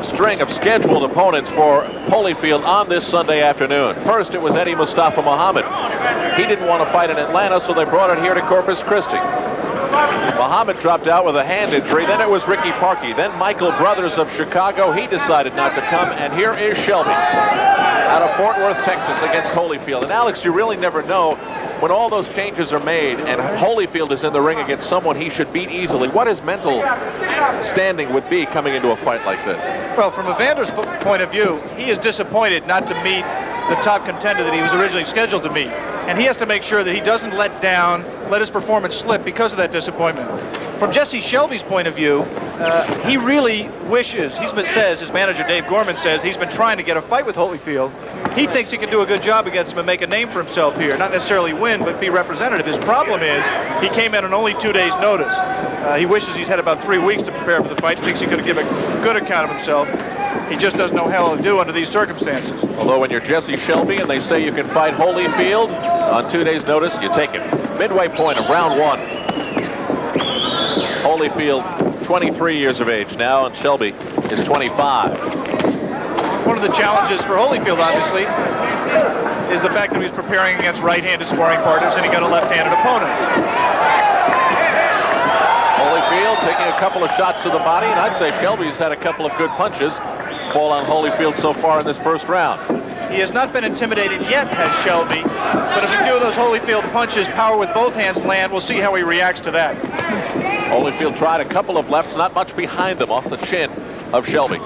String of scheduled opponents for Holyfield on this Sunday afternoon. First, it was Eddie Mustafa Muhammad. He didn't want to fight in Atlanta, so they brought it here to Corpus Christi. Muhammad dropped out with a hand injury. Then it was Ricky Parkey. Then Michael Brothers of Chicago. He decided not to come. And here is Shelby out of Fort Worth, Texas, against Holyfield. And Alex, you really never know when all those changes are made and Holyfield is in the ring against someone he should beat easily, what his mental standing would be coming into a fight like this. Well, from Evander's point of view, he is disappointed not to meet the top contender that he was originally scheduled to meet. And he has to make sure that he doesn't let his performance slip because of that disappointment. From Jesse Shelby's point of view, he really wishes, says, his manager Dave Gorman says, he's been trying to get a fight with Holyfield. He thinks he can do a good job against him and make a name for himself here. Not necessarily win, but be representative. His problem is he came in on only 2 days' notice. He wishes he's had about 3 weeks to prepare for the fight. He thinks he could give a good account of himself. He just doesn't know how to do under these circumstances. Although when you're Jesse Shelby and they say you can fight Holyfield on 2 days' notice, you take it. Midway point of round 1. Holyfield, 23 years of age now, and Shelby is 25. One of the challenges for Holyfield, obviously, is the fact that he was preparing against right-handed sparring partners and he got a left-handed opponent. Holyfield taking a couple of shots to the body, and I'd say Shelby's had a couple of good punches fall on Holyfield so far in this first round. He has not been intimidated yet, has Shelby, but if a few of those Holyfield punches, power with both hands land, we'll see how he reacts to that. Holyfield tried a couple of lefts, not much behind them, off the chin of Shelby.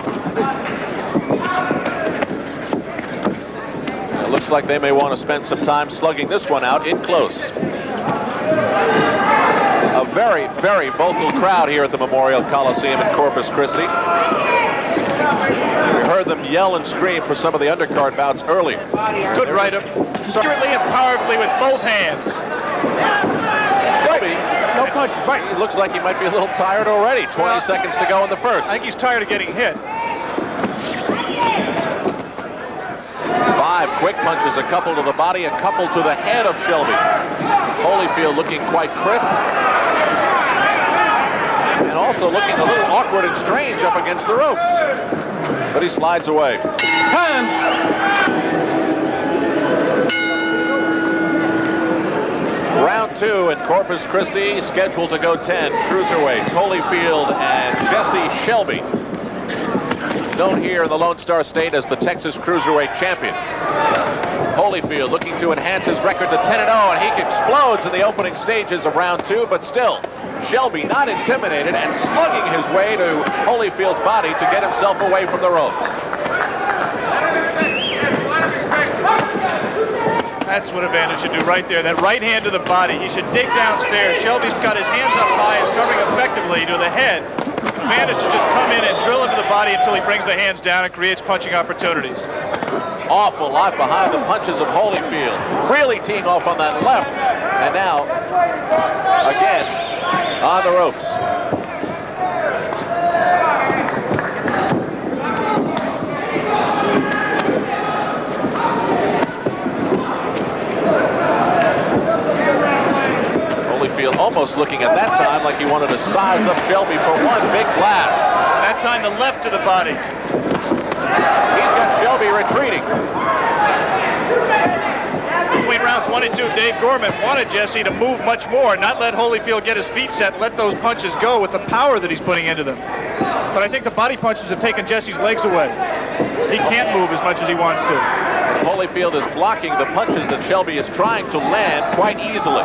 It looks like they may want to spend some time slugging this one out in close. A very, very vocal crowd here at the Memorial Coliseum in Corpus Christi. We heard them yell and scream for some of the undercard bouts earlier. Good right-up, secretly and powerfully with both hands. Shelby, no punch. He looks like he might be a little tired already. 20 seconds to go in the first. I think he's tired of getting hit. 5 quick punches, a couple to the body, a couple to the head of Shelby. Holyfield looking quite crisp. And also looking a little awkward and strange up against the ropes. But he slides away. Time. Round 2 in Corpus Christi, scheduled to go 10. Cruiserweights, Holyfield and Jesse Shelby. Known here in the Lone Star State as the Texas Cruiserweight Champion. Holyfield looking to enhance his record to 10-0, and he explodes in the opening stages of round 2, but still, Shelby not intimidated and slugging his way to Holyfield's body to get himself away from the ropes. That's what Evander should do right there. That right hand to the body. He should dig downstairs. Shelby's got his hands up high, is covering effectively to the head. Evander should just come in and drill into the body until he brings the hands down and creates punching opportunities. Awful lot behind the punches of Holyfield. Really teeing off on that left. And now, again, on the ropes. Holyfield almost looking at that time like he wanted to size up Shelby for one big blast. That time the left to the body. He's got Shelby retreating. Between rounds 1 and 2, Dave Gorman wanted Jesse to move much more, not let Holyfield get his feet set, let those punches go with the power that he's putting into them. But I think the body punches have taken Jesse's legs away. He can't move as much as he wants to. Holyfield is blocking the punches that Shelby is trying to land quite easily.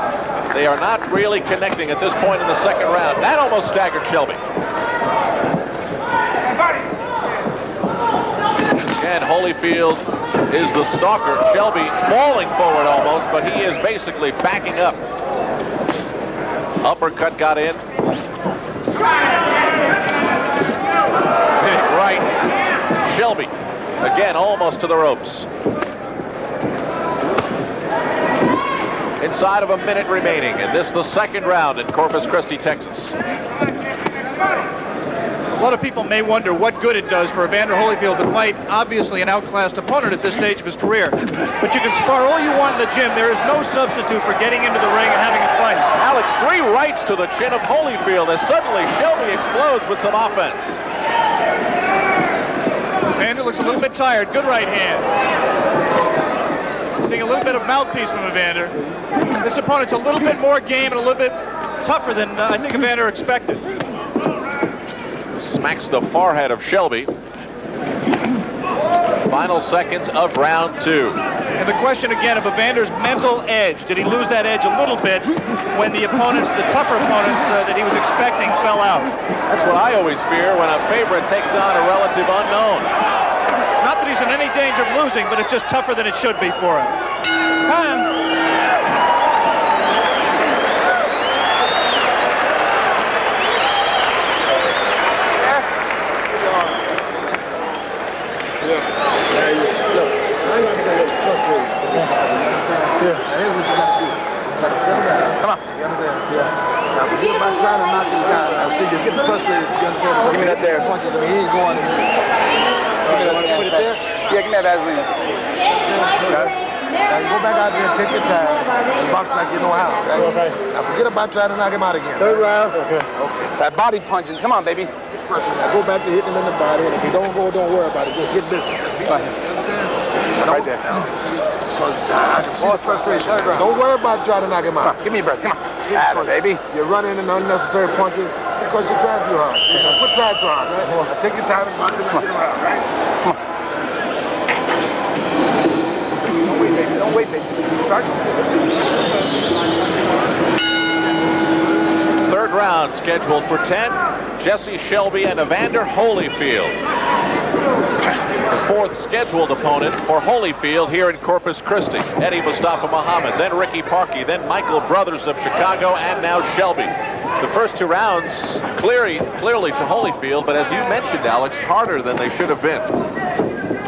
They are not really connecting at this point in the second round. That almost staggered Shelby. And Holyfield is the stalker. Shelby falling forward almost, but he is basically backing up. Uppercut got in. Big right. Shelby, again, almost to the ropes. Inside of a minute remaining, and this the second round in Corpus Christi, Texas. A lot of people may wonder what good it does for Evander Holyfield to fight, obviously, an outclassed opponent at this stage of his career. But you can spar all you want in the gym. There is no substitute for getting into the ring and having a fight. Alex, 3 rights to the chin of Holyfield as suddenly Shelby explodes with some offense. looks a little bit tired. Good right hand. Seeing a little bit of mouthpiece from Evander. This opponent's a little bit more game and a little bit tougher than I think Evander expected. Smacks the forehead of Shelby. Final seconds of round 2. And the question again of Evander's mental edge. Did he lose that edge a little bit when the opponents, the tougher opponents that he was expecting, fell out? That's what I always fear when a favorite takes on a relative unknown. Not that he's in any danger of losing, but it's just tougher than it should be for him. Time. Now, forget about trying to knock this guy. Now, see, you're getting frustrated. You understand? Give me that there. Punches him. He ain't going in. Put it there? Yeah, give me that Vaseline. Now, you go back out there and take your time and box like you know how. Right? Okay. Now, forget about trying to knock him out again. Third round. Okay. Okay. That body punching. Come on, baby. Now, go back to hitting him in the body, and if you don't go, don't worry about it. Just get busy. Right there. I can see the frustration. Don't worry about trying to knock him out. Give me a breath. Come on. Baby. You're running into unnecessary punches because you're trying too hard. Now, quit trying too hard, right? Now, take your time and box him like you know how, right? Come on. Don't wait, baby. Don't wait, baby. Start. Third round scheduled for 10. Jesse Shelby and Evander Holyfield. The fourth scheduled opponent for Holyfield here in Corpus Christi. Eddie Mustafa Muhammad, then Ricky Parkey, then Michael Brothers of Chicago, and now Shelby. The first 2 rounds clearly to Holyfield, but as you mentioned, Alex, harder than they should have been.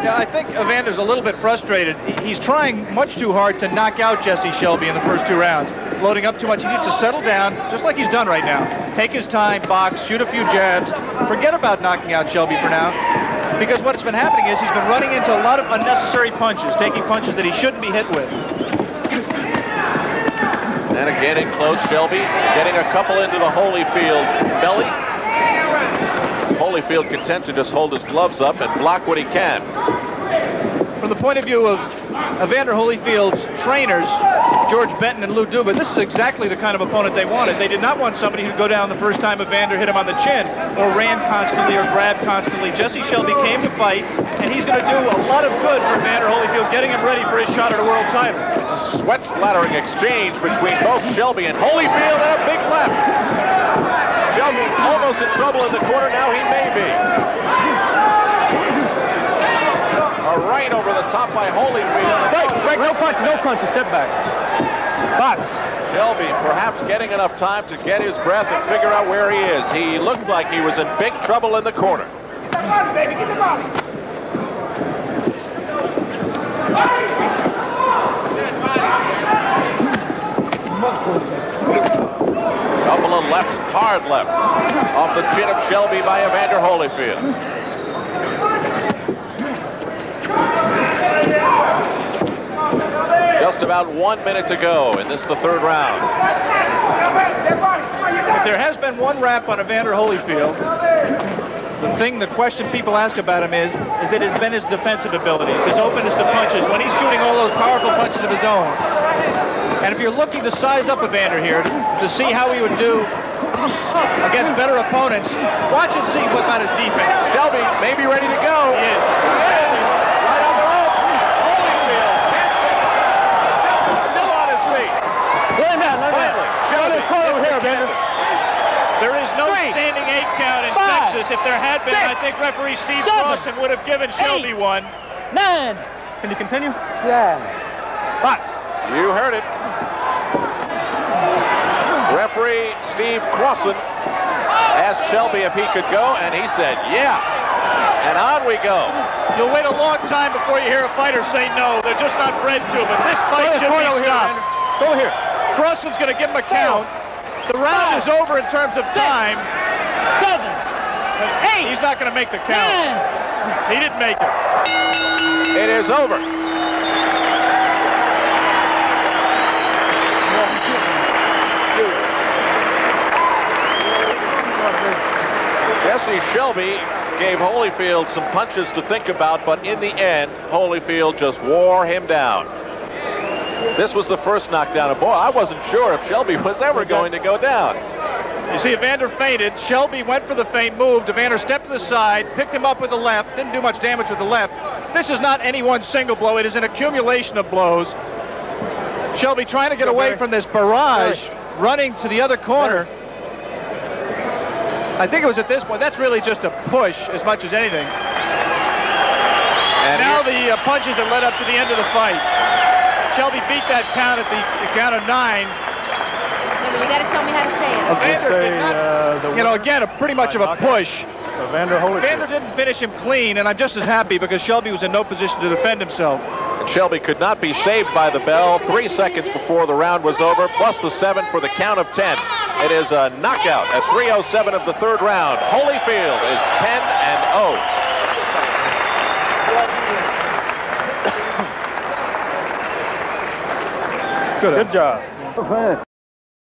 Yeah, I think Evander's a little bit frustrated. He's trying much too hard to knock out Jesse Shelby in the first 2 rounds. Loading up too much. He needs to settle down, just like he's done right now. Take his time, box, shoot a few jabs. Forget about knocking out Shelby for now. Because what's been happening is he's been running into a lot of unnecessary punches, taking punches that he shouldn't be hit with. And again in close, Shelby getting a couple into the Holyfield belly. Holyfield content to just hold his gloves up and block what he can. From the point of view of Evander Holyfield's trainers, George Benton and Lou Duba, this is exactly the kind of opponent they wanted. They did not want somebody who'd go down the first time Evander hit him on the chin, or ran constantly, or grabbed constantly. Jesse Shelby came to fight, and he's going to do a lot of good for Evander Holyfield, getting him ready for his shot at a world title. A sweat-splattering exchange between both Shelby and Holyfield, and a big left. Shelby almost in trouble in the corner, now he may be. A right over the top by Holyfield. Wait, no punches, step back. Box. Shelby perhaps getting enough time to get his breath and figure out where he is. He looked like he was in big trouble in the corner. Come on, baby, get the body. Couple of lefts, hard lefts, off the chin of Shelby by Evander Holyfield. Just about 1 minute to go in this, the third round. If there has been one rap on Evander Holyfield, the question people ask about him is that it's been his defensive abilities, his openness to punches, when he's shooting all those powerful punches of his own. And if you're looking to size up Evander here, to see how he would do against better opponents, watch and see what about his defense. Shelby may be ready to go. He is. Right on the ropes. Holyfield can't set the down. Shelby still on his feet. Finally, Shelby over here, There is no standing 8 count in Texas. If there had been, I think referee Steve Crossan would have given Shelby one. 9. Can you continue? Yeah. 5. You heard it. Referee Steve Crossan asked Shelby if he could go, and he said, yeah. And on we go. You'll wait a long time before you hear a fighter say no. They're just not bred to it. But this fight should be stopped. Go here. Crossan's going to give him a count. The round is over in terms of time. 7. 8. He's not going to make the count. 9. He didn't make it. It is over. Jesse Shelby gave Holyfield some punches to think about, but in the end, Holyfield just wore him down. This was the first knockdown. And boy, I wasn't sure if Shelby was ever going to go down. You see, Evander feinted. Shelby went for the feint, moved. Evander stepped to the side, picked him up with the left, didn't do much damage with the left. This is not any one single blow. It is an accumulation of blows. Shelby trying to get away from this barrage, running to the other corner. I think it was at this point. That's really just a push as much as anything. And now the punches that led up to the end of the fight. Shelby beat that count at the count of 9. You got to tell me how to say it. Evander did not, you know, again, pretty much of a push. Evander Holyfield. Evander didn't finish him clean, and I'm just as happy because Shelby was in no position to defend himself. And Shelby could not be saved by the bell 3 seconds before the round was over, plus the 7 for the count of 10. It is a knockout at 3:07 of the third round. Holyfield is 10-0. Good job.